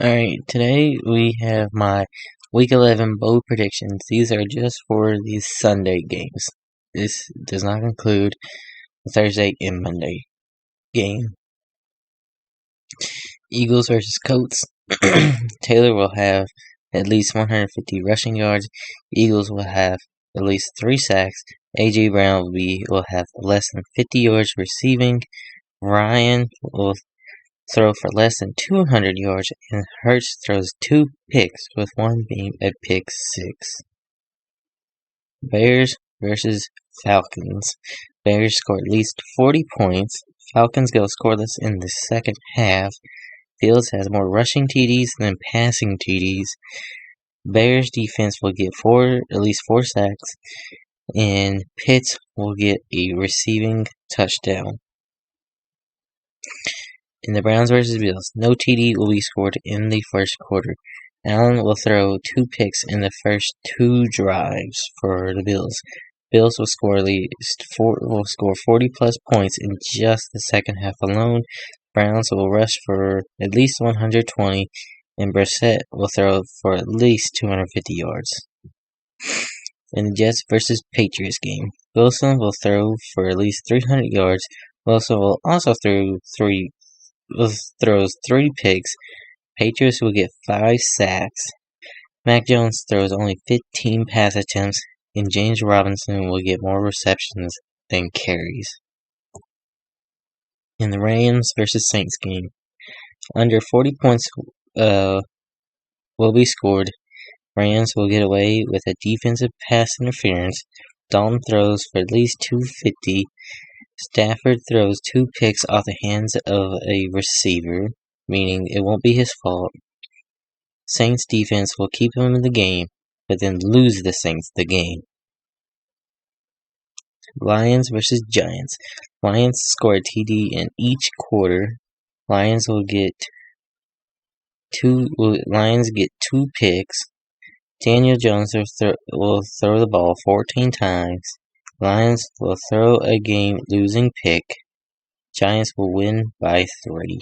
Alright, today we have my Week 11 bowl predictions. These are just for these Sunday games. This does not include the Thursday and Monday game. Eagles versus Colts. Taylor will have at least 150 rushing yards. Eagles will have at least 3 sacks. A.J. Brown will have less than 50 yards receiving. Ryan will throw for less than 200 yards, and Hurts throws 2 picks, with one being a pick 6. Bears versus Falcons. Bears score at least 40 points. Falcons go scoreless in the second half. Fields has more rushing TDs than passing TDs. Bears defense will get at least 4 sacks, and Pitts will get a receiving touchdown. In the Browns versus Bills, no TD will be scored in the first quarter. Allen will throw 2 picks in the first 2 drives for the Bills. Bills will score 40 plus points in just the second half alone. Browns will rush for at least 120, and Brissett will throw for at least 250 yards. In the Jets versus Patriots game, Wilson will throw for at least 300 yards. Wilson will also throws 3 picks. Patriots will get 5 sacks. Mac Jones throws only 15 pass attempts, and James Robinson will get more receptions than carries. In the Rams versus Saints game, under 40 points will be scored. Rams will get away with a defensive pass interference. Dalton throws for at least 250. Stafford throws 2 picks off the hands of a receiver, meaning it won't be his fault. Saints defense will keep him in the game, but then lose the Saints the game. Lions versus Giants. Lions score a TD in each quarter. Lions get 2 picks. Daniel Jones will throw the ball 14 times. Lions will throw a game-losing pick. Giants will win by 3.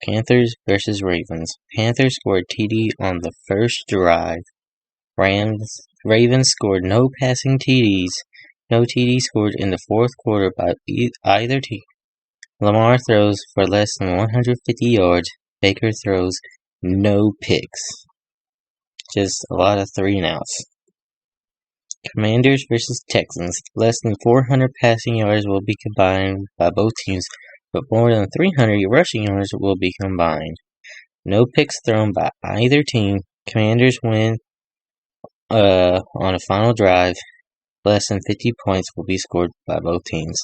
Panthers versus Ravens. Panthers scored TD on the first drive. Ravens scored no passing TDs. No TD scored in the fourth quarter by either team. Lamar throws for less than 150 yards. Baker throws no picks. Just a lot of 3 and outs. Commanders versus Texans. Less than 400 passing yards will be combined by both teams, but more than 300 rushing yards will be combined. No picks thrown by either team. Commanders win on a final drive. Less than 50 points will be scored by both teams.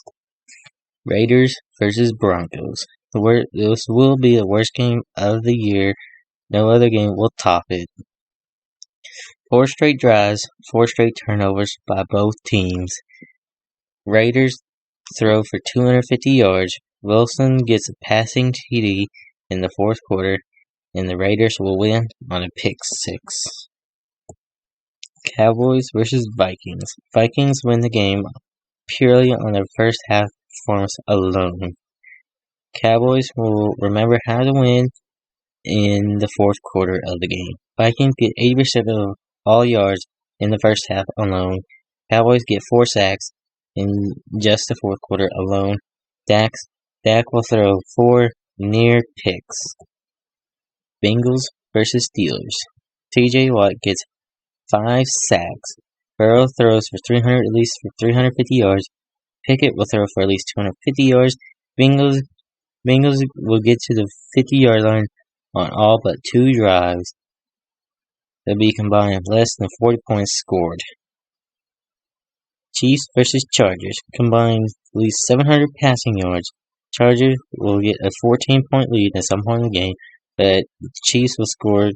Raiders versus Broncos. This will be the worst game of the year. No other game will top it. 4 straight drives, 4 straight turnovers by both teams. Raiders throw for 250 yards. Wilson gets a passing TD in the fourth quarter, and the Raiders will win on a pick 6. Cowboys versus Vikings. Vikings win the game purely on their first half performance alone. Cowboys will remember how to win in the fourth quarter of the game. Vikings get 80% of all yards in the first half alone. Cowboys get 4 sacks in just the fourth quarter alone. Dak will throw 4 near picks. Bengals versus Steelers. TJ Watt gets 5 sacks. Burrow throws for 350 yards. Pickett will throw for at least 250 yards. Bengals will get to the 50-yard line on all but 2 drives. They'll be combined less than 40 points scored. Chiefs versus Chargers. Combined at least 700 passing yards. Chargers will get a 14-point lead at some point in the game, but the Chiefs will score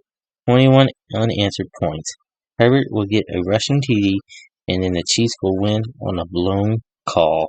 21 unanswered points. Herbert will get a rushing TD, and then the Chiefs will win on a blown call.